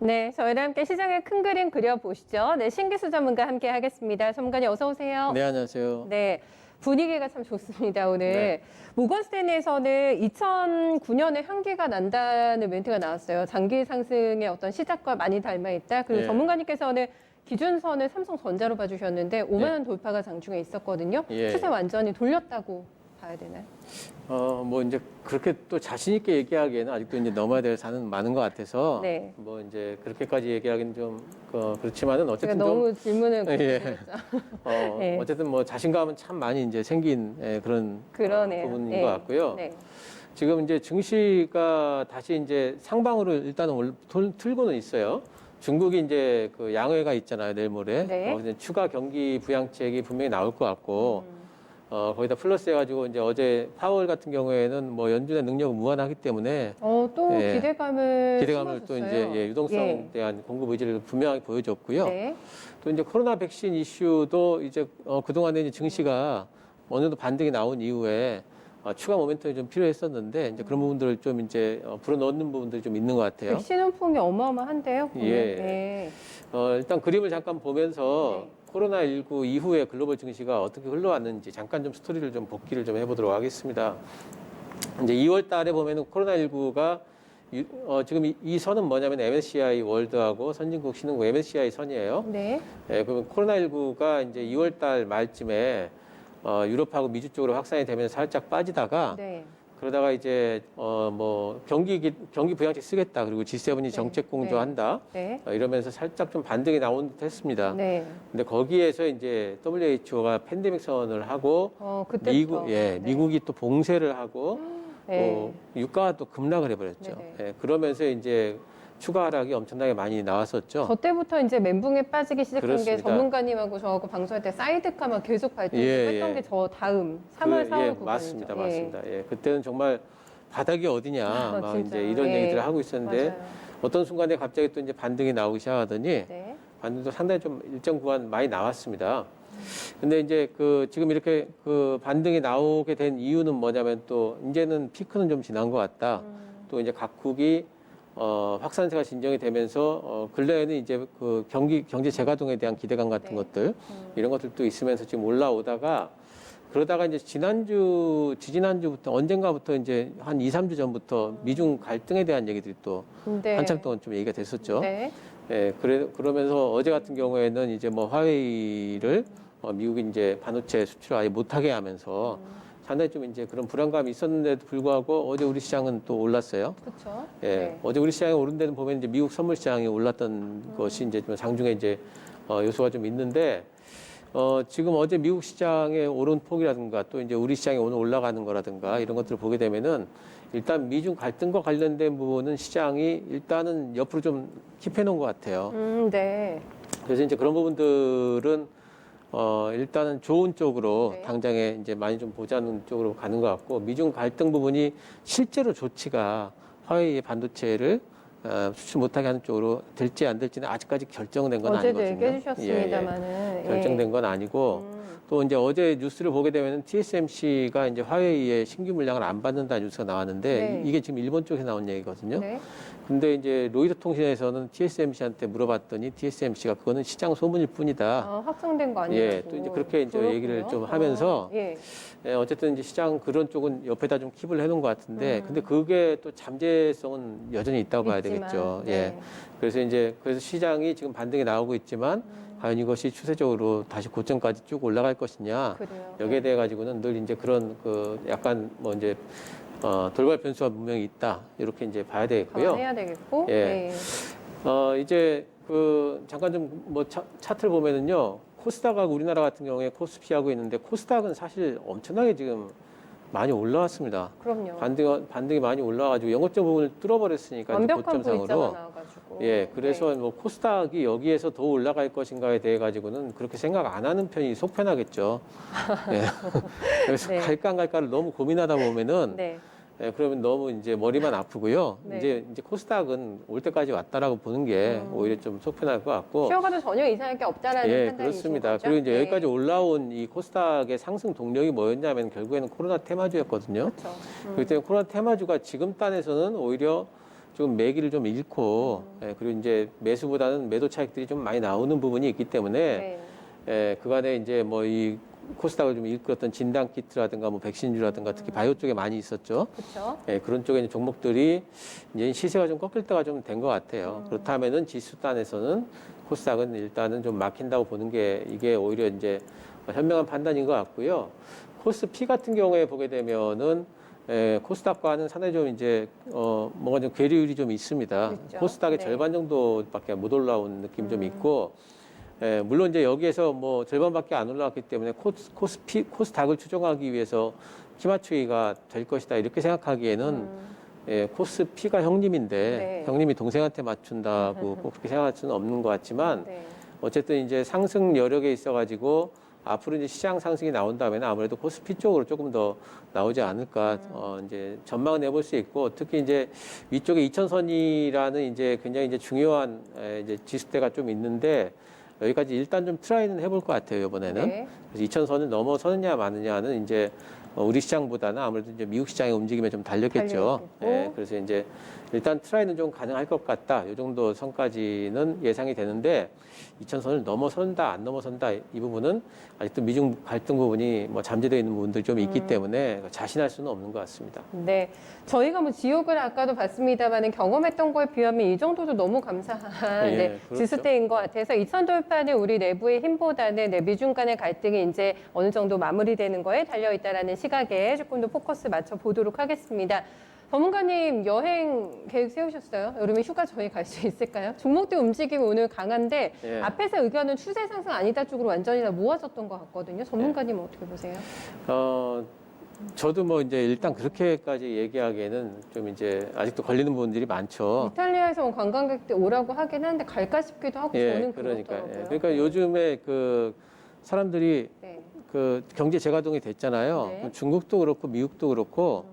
네, 저희랑 함께 시장의 큰 그림 그려보시죠. 네, 신기수 전문가 함께 하겠습니다. 전문가님 어서 오세요. 네, 안녕하세요. 네, 분위기가 참 좋습니다, 오늘. 네. 모건스탠리에서는 2009년에 향기가 난다는 멘트가 나왔어요. 장기 상승의 어떤 시작과 많이 닮아있다. 그리고 예. 전문가님께서는 기준선을 삼성전자로 봐주셨는데 5만 원 돌파가 장중에 있었거든요. 예. 추세 완전히 돌렸다고 봐야 되나요? 뭐 이제 그렇게 또 자신 있게 얘기하기에는 아직도 이제 넘어야 될 산은 많은 것 같아서 네. 뭐 이제 그렇게까지 얘기하기는 좀 그렇지만은 제가 어쨌든 너무 질문을 예. 드렸죠. 예. 어쨌든 뭐 자신감은 참 많이 이제 생긴 그런 그러네요. 부분인 예. 것 같고요. 네. 지금 이제 증시가 다시 이제 상방으로 일단은 틀고는 있어요. 중국이 이제 그 양회가 있잖아요, 내일 모레. 네. 이제 추가 경기 부양책이 분명히 나올 것 같고. 거기다 플러스 해가지고 이제 어제 파월 같은 경우에는 뭐 연준의 능력은 무한하기 때문에 또 예. 기대감을 또 심어줬어요. 이제 유동성에 예. 대한 공급 의지를 분명하게 보여줬고요. 네. 또 이제 코로나 백신 이슈도 이제 그동안에 이제 증시가 어느 정도 반등이 나온 이후에 추가 모멘텀이 좀 필요했었는데 이제 그런 부분들을 좀 이제 불어넣는 부분들이 좀 있는 것 같아요. 백신 훈풍이 어마어마한데요. 보면. 예. 네. 일단 그림을 잠깐 보면서 네. 코로나19 이후에 글로벌 증시가 어떻게 흘러왔는지 잠깐 좀 스토리를 좀 복기를 좀 해보도록 하겠습니다. 이제 2월 달에 보면은 코로나19가 지금 이 선은 뭐냐면 MSCI 월드하고 선진국 신흥국 MSCI 선이에요. 네. 예, 그러면 코로나19가 이제 2월 달 말쯤에 유럽하고 미주 쪽으로 확산이 되면서 살짝 빠지다가 네. 그러다가 이제 뭐 경기 부양책 쓰겠다, 그리고 G7이 네. 정책 공조한다, 네. 이러면서 살짝 좀 반등이 나온 듯 했습니다. 네. 근데 거기에서 이제 WHO가 팬데믹 선언을 하고 그때부터. 네. 미국이 또 봉쇄를 하고 네. 또 유가가 또 급락을 해버렸죠. 네네. 예, 그러면서 이제 추가 하락이 엄청나게 많이 나왔었죠. 저 때부터 이제 멘붕에 빠지기 시작한 그렇습니다. 게 전문가님하고 저하고 방송할 때 사이드카만 계속 발전했던 예. 게 저 다음 3월, 4월 구간이죠. 맞습니다, 예. 맞습니다. 예, 그때는 정말 바닥이 어디냐 막 진짜. 이제 이런 예. 얘기들을 하고 있었는데 맞아요. 어떤 순간에 갑자기 또 이제 반등이 나오기 시작하더니 네. 반등도 상당히 좀 일정 구간 많이 나왔습니다. 근데 이제 지금 이렇게 반등이 나오게 된 이유는 뭐냐면 또 이제는 피크는 좀 지난 것 같다. 또 이제 각국이 확산세가 진정이 되면서 근래에는 이제 경제 재가동에 대한 기대감 같은 네. 것들 이런 것들도 있으면서 지금 올라오다가 그러다가 이제 지지난주부터 언젠가부터 이제 한 2, 3주 전부터 미중 갈등에 대한 얘기들이 또 네. 한참 동안 좀 얘기가 됐었죠. 네. 예, 그러면서 어제 같은 경우에는 이제 뭐 화웨이를 미국이 이제 반도체 수출을 아예 못하게 하면서 상당히 좀 이제 그런 불안감이 있었는데도 불구하고 어제 우리 시장은 또 올랐어요. 그렇죠. 예, 네. 어제 우리 시장이 오른 데는 보면 이제 미국 선물 시장이 올랐던 것이 이제 좀 장중에 이제 요소가 좀 있는데 지금 어제 미국 시장의 오른 폭이라든가 또 이제 우리 시장이 오늘 올라가는 거라든가 이런 것들을 보게 되면은 일단 미중 갈등과 관련된 부분은 시장이 일단은 옆으로 좀 킵해 놓은 것 같아요. 네. 그래서 이제 그런 부분들은 일단은 좋은 쪽으로 네. 당장에 이제 많이 좀 보자는 쪽으로 가는 것 같고 미중 갈등 부분이 실제로 조치가 화웨이 반도체를 수출 못하게 하는 쪽으로 될지 안 될지는 아직까지 결정된 건 어제도 아니거든요. 얘기해 주셨습니다만은. 결정된 건 아니고 또 이제 어제 뉴스를 보게 되면 TSMC가 이제 화웨이의 신규 물량을 안 받는다는 뉴스가 나왔는데 네. 이게 지금 일본 쪽에서 나온 얘기거든요. 네. 근데 이제 로이터 통신에서는 TSMC한테 물어봤더니 TSMC가 그거는 시장 소문일 뿐이다. 확정된 거 아니에요? 예, 또 이제 그렇게 이제 얘기를 좀 하면서 예. 어쨌든 이제 시장 그런 쪽은 옆에다 좀 킵을 해놓은 것 같은데 근데 그게 또 잠재성은 여전히 있다고 봐야 있지만, 되겠죠. 네. 예. 그래서 시장이 지금 반등이 나오고 있지만 과연 이것이 추세적으로 다시 고점까지 쭉 올라갈 것이냐. 그래요. 여기에 대해 가지고는 늘 이제 그런 약간 뭐 이제 돌발 변수가 분명히 있다. 이렇게 이제 봐야 되겠고요. 해야 되겠고. 예. 이제 잠깐 좀 뭐 차트를 보면은요. 코스닥하고 우리나라 같은 경우에 코스피 하고 있는데 코스닥은 사실 엄청나게 지금 많이 올라왔습니다. 그럼요. 반등이 많이 올라와가지고 영업적 부분을 뚫어버렸으니까 완벽한 고점상으로. V자가 나와가지고. 예, 그래서 네. 뭐 코스닥이 여기에서 더 올라갈 것인가에 대해 가지고는 그렇게 생각 안 하는 편이 속편하겠죠. 예. 그래서 네. 갈까 안 갈까를 너무 고민하다 보면은 네. 예, 그러면 너무 이제 머리만 아프고요. 네. 이제 코스닥은 올 때까지 왔다라고 보는 게 오히려 좀 속편할 것 같고. 쉬어가도 전혀 이상할 게 없다라는 예, 판단이신 그렇습니다. 거죠? 그리고 이제 네. 여기까지 올라온 이 코스닥의 상승 동력이 뭐였냐면 결국에는 코로나 테마주였거든요. 그렇죠. 그렇기 때문에 코로나 테마주가 지금 단에서는 오히려 좀 매기를 좀 잃고 그리고 이제 매수보다는 매도 차익들이 좀 많이 나오는 부분이 있기 때문에 네. 그간에 이제 뭐 이 코스닥을 좀 이끌었던 진단 키트라든가 뭐 백신주라든가 특히 바이오 쪽에 많이 있었죠. 그렇죠. 그런 쪽에 이제 종목들이 이제 시세가 좀 꺾일 때가 좀 된 것 같아요. 그렇다면은 지수단에서는 코스닥은 일단은 좀 막힌다고 보는 게 이게 오히려 이제 현명한 판단인 것 같고요. 코스피 같은 경우에 보게 되면은 코스닥과는 상당히 좀 이제 뭔가 좀 괴리율이 좀 있습니다. 있죠. 코스닥의 네. 절반 정도밖에 못 올라온 느낌 좀 있고 물론 이제 여기에서 뭐 절반밖에 안 올라왔기 때문에 코스닥을 추종하기 위해서 키맞추기가 될 것이다 이렇게 생각하기에는 코스피가 형님인데 네. 형님이 동생한테 맞춘다고 꼭 그렇게 생각할 수는 없는 것 같지만 네. 어쨌든 이제 상승 여력에 있어가지고 앞으로 이제 시장 상승이 나온다면 아무래도 코스피 쪽으로 조금 더 나오지 않을까 이제 전망을 내볼 수 있고 특히 이제 위쪽에 2000선이라는 이제 굉장히 이제 중요한 이제 지수대가 좀 있는데 여기까지 일단 좀 트라이는 해볼 것 같아요 이번에는. 네. 그래서 2000선을 넘어서느냐 마느냐는 이제 우리 시장보다는 아무래도 이제 미국 시장의 움직임에 좀 달렸겠죠. 달려있겠고. 그래서 이제 일단 트라이는 좀 가능할 것 같다. 이 정도 선까지는 예상이 되는데 2000선을 넘어선다 안 넘어선다 이 부분은 아직도 미중 갈등 부분이 뭐 잠재되어 있는 부분들이 좀 있기 때문에 자신할 수는 없는 것 같습니다. 네. 저희가 뭐 지옥을 아까도 봤습니다만 경험했던 거에 비하면 이 정도도 너무 감사한 예, 네, 그렇죠. 지수대인 것 같아서 2000 돌파는 우리 내부의 힘보다는 네, 미중 간의 갈등이 이제 어느 정도 마무리되는 거에 달려있다라는 시각에 조금 더 포커스 맞춰 보도록 하겠습니다. 전문가님 여행 계획 세우셨어요? 여름에 휴가 저희 갈 수 있을까요? 종목들 움직임이 오늘 강한데 예. 앞에서 의견은 추세 상승 아니다 쪽으로 완전히 다 모아졌던 것 같거든요. 전문가님은 어떻게 보세요? 저도 뭐 이제 일단 그렇게까지 얘기하기에는 좀 이제 아직도 걸리는 부분들이 많죠. 이탈리아에서 온 관광객들 오라고 하긴 하는데 갈까 싶기도 하고 저는 그러니까. 그렇더라고요. 그러니까 요즘에 그 사람들이 네. 그 경제 재가동이 됐잖아요. 네. 그럼 중국도 그렇고 미국도 그렇고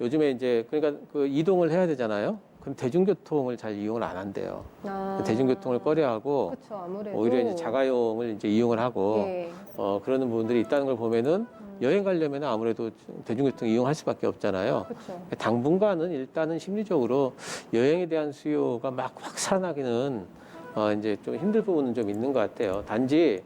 요즘에 이제 그러니까 그 이동을 해야 되잖아요. 그럼 대중교통을 잘 이용을 안 한대요. 아, 대중교통을 꺼려하고 그렇죠. 아무래도 오히려 이제 자가용을 이제 이용을 하고 예. 그러는 부분들이 있다는 걸 보면은 여행 가려면 아무래도 대중교통 이용할 수밖에 없잖아요. 그렇죠. 당분간은 일단은 심리적으로 여행에 대한 수요가 막 확 살아나기는 이제 좀 힘들 부분은 좀 있는 것 같아요. 단지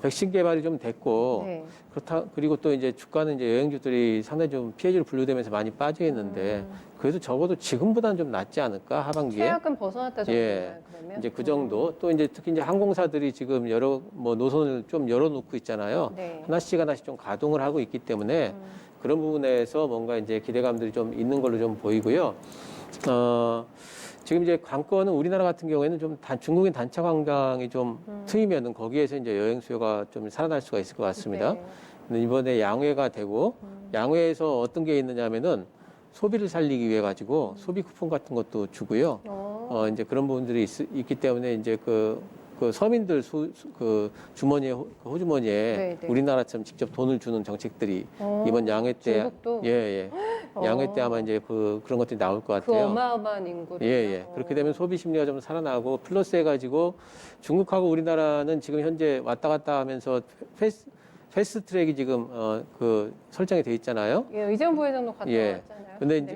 백신 개발이 좀 됐고 네. 그리고 또 이제 주가는 이제 여행주들이 상당히 좀 피해주로 분류되면서 많이 빠져 있는데 그래도 적어도 지금보다는 좀 낫지 않을까 하반기에. 최악은 벗어났다 정도인가요? 그러면 이제 그 정도 또 이제 특히 이제 항공사들이 지금 여러 뭐 노선을 좀 열어놓고 있잖아요. 네. 하나씩 좀 가동을 하고 있기 때문에 그런 부분에서 뭔가 이제 기대감들이 좀 있는 걸로 좀 보이고요. 지금 이제 관건은 우리나라 같은 경우에는 좀 중국인 단체 관광이 좀 트이면은 거기에서 이제 여행 수요가 좀 살아날 수가 있을 것 같습니다. 네. 근데 이번에 양회가 되고 양회에서 어떤 게 있느냐면은 소비를 살리기 위해 가지고 소비 쿠폰 같은 것도 주고요. 이제 그런 부분들이 있기 때문에 이제 그 서민들 그 주머니에 호주머니에 네, 네. 우리나라처럼 직접 돈을 주는 정책들이 이번 양회 때 중국도? 양회 때 아마 이제 그런 것들이 나올 것 그 같아요. 어마어마한 인구를 그렇게 되면 소비 심리가 좀 살아나고 플러스 해가지고 중국하고 우리나라는 지금 현재 왔다 갔다 하면서 패스트 트랙이 지금 그 설정이 돼 있잖아요. 이재용 부회장도 갔다 왔잖아요.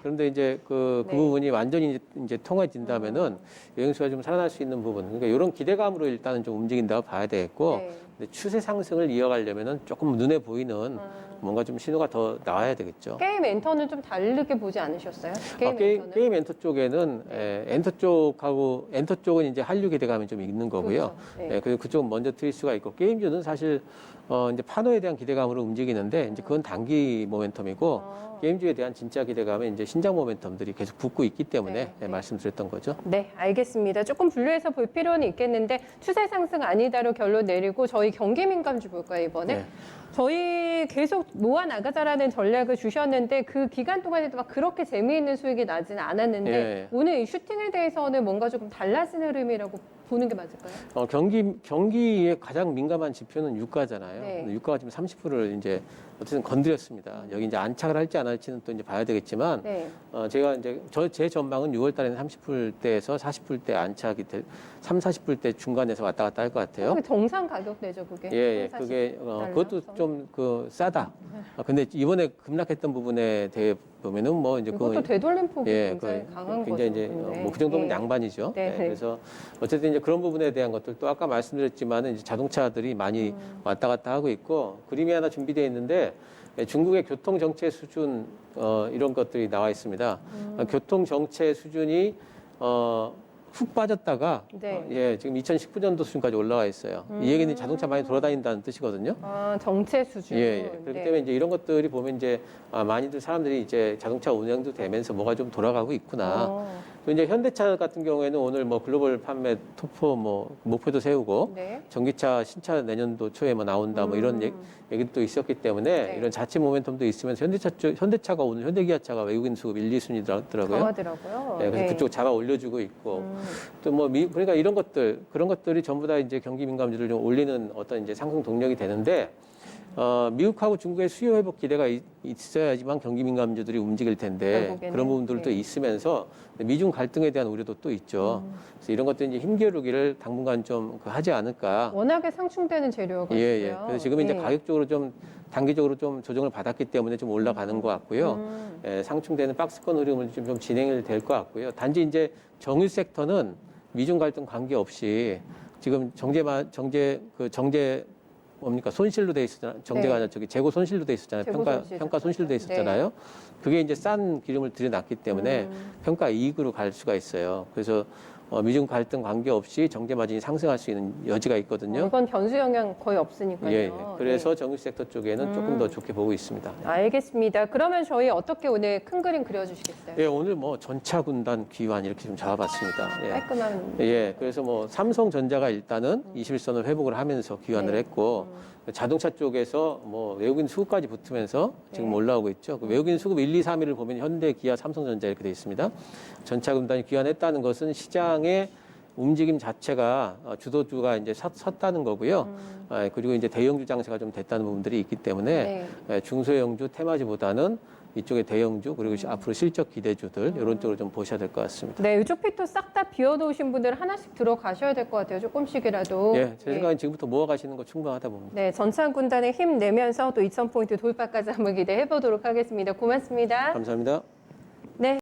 그런데 이제 그 네. 부분이 완전히 이제 통해진다면은 여행수가 좀 살아날 수 있는 부분. 그러니까 이런 기대감으로 일단은 좀 움직인다고 봐야 되겠고 네. 근데 추세 상승을 이어가려면은 조금 눈에 보이는 뭔가 좀 신호가 더 나와야 되겠죠. 게임 엔터는 좀 다르게 보지 않으셨어요? 게임 엔터는? 게임 엔터 쪽에는 엔터 쪽은 이제 한류 기대감이 좀 있는 거고요. 그렇죠. 네. 그리고 그쪽은 먼저 트일 수가 있고 게임주는 사실 이제 판호에 대한 기대감으로 움직이는데 이제 그건 단기 모멘텀이고 게임주에 대한 진짜 기대감은 이제 신작 모멘텀들이 계속 붙고 있기 때문에 네. 말씀드렸던 거죠. 네, 알겠습니다. 조금 분류해서 볼 필요는 있겠는데 추세 상승 아니다로 결론 내리고 저희 경기 민감주 볼까요, 이번에? 네. 저희 계속 모아 나가자라는 전략을 주셨는데 그 기간 동안에도 막 그렇게 재미있는 수익이 나지는 않았는데 예. 오늘 이 슈팅에 대해서는 뭔가 조금 달라진 흐름이라고 보는 게 맞을까요? 경기에 가장 민감한 지표는 유가잖아요. 네. 근데 유가가 지금 30%를 이제 어쨌든 건드렸습니다. 여기 이제 안착을 할지 안 할지는 또 이제 봐야 되겠지만, 네. 제가 이제 제 전망은 6월 달에는 30불대에서 40불대 안착이 40불대 중간에서 왔다 갔다 할 것 같아요. 그게 정상 가격 내죠, 그게? 예, 30, 그게 40 달러 그것도 정도? 좀 그 싸다. 근데 이번에 급락했던 부분에 대해 보면은 뭐 이제 이것도 되돌림폭이 굉장히 강한 거죠. 굉장히 이제 뭐 그 정도면 예. 양반이죠. 네. 네, 그래서 어쨌든 이제 그런 부분에 대한 것들도 아까 말씀드렸지만은 이제 자동차들이 많이 왔다 갔다 하고 있고 그림이 하나 준비되어 있는데 중국의 교통 정체 수준 이런 것들이 나와 있습니다. 교통 정체 수준이 훅 빠졌다가 네. 예, 지금 2019년도 수준까지 올라와 있어요. 이 얘기는 자동차 많이 돌아다닌다는 뜻이거든요. 아, 정체 수준. 예, 예. 그렇기 네. 때문에 이제 이런 것들이 보면 이제 많이들 사람들이 이제 자동차 운영도 되면서 뭐가 좀 돌아가고 있구나. 또 이제 현대차 같은 경우에는 오늘 뭐 글로벌 판매 토프 뭐 목표도 세우고 네. 전기차 신차 내년도 초에 뭐 나온다 뭐 이런 얘기도 있었기 때문에 네. 이런 자체 모멘텀도 있으면서 현대차가 오늘 현대기아차가 외국인 수급 1, 2순위더라고요. 강하더라고요. 네, 그래서 네. 그쪽 잡아 올려주고 있고 또 뭐 그러니까 이런 것들 그런 것들이 전부 다 이제 경기 민감주를 좀 올리는 어떤 이제 상승 동력이 되는데 미국하고 중국의 수요 회복 기대가 있어야지만 경기 민감주들이 움직일 텐데 결국에는, 그런 부분들도 네. 있으면서 미중 갈등에 대한 우려도 또 있죠. 그래서 이런 것들이 이제 힘겨루기를 당분간 좀 하지 않을까. 워낙에 상충되는 재료가 예, 있어요. 예. 그래서 지금 이제 예. 가격적으로 좀 단기적으로 좀 조정을 받았기 때문에 좀 올라가는 것 같고요. 예, 상충되는 박스권 흐름을 좀 진행이 될 것 같고요. 단지 이제 정유 섹터는 미중 갈등 관계없이 지금 정제 뭡니까 손실로 돼 있었잖아요. 정제가 아니라 저기 재고 손실로 돼 있었잖아요. 재고 손실 평가 손실로 돼 있었잖아요. 그게 이제 싼 기름을 들여놨기 때문에 평가 이익으로 갈 수가 있어요. 그래서 미중 갈등 관계없이 정제 마진이 상승할 수 있는 여지가 있거든요. 이건 변수 영향 거의 없으니까요. 예, 예. 그래서 예. 정유 섹터 쪽에는 조금 더 좋게 보고 있습니다. 알겠습니다. 그러면 저희 어떻게 오늘 큰 그림 그려주시겠어요? 예, 오늘 뭐 전차 군단 귀환 이렇게 좀 잡아봤습니다. 예. 깔끔한. 예, 그래서 뭐 삼성전자가 일단은 21선을 회복을 하면서 귀환을 네. 했고 자동차 쪽에서 뭐 외국인 수급까지 붙으면서 지금 네. 올라오고 있죠. 그 외국인 수급 1, 2, 3위를 보면 현대, 기아, 삼성전자 이렇게 돼 있습니다. 전차 군단이 귀환했다는 것은 시장의 움직임 자체가 주도주가 이제 섰다는 거고요. 그리고 이제 대형주 장세가 좀 됐다는 부분들이 있기 때문에 중소형주 테마주보다는 이쪽에 대형주 그리고 앞으로 실적 기대주들 이런 쪽으로 좀 보셔야 될 것 같습니다. 네, 이쪽 픽도 싹 다 비워놓으신 분들 하나씩 들어가셔야 될 것 같아요. 조금씩이라도. 예, 제 생각엔 지금부터 모아가시는 거 충분하다 봅니다. 네, 전창 군단에 힘 내면서 또 2000포인트 돌파까지 한번 기대해 보도록 하겠습니다. 고맙습니다. 감사합니다. 네.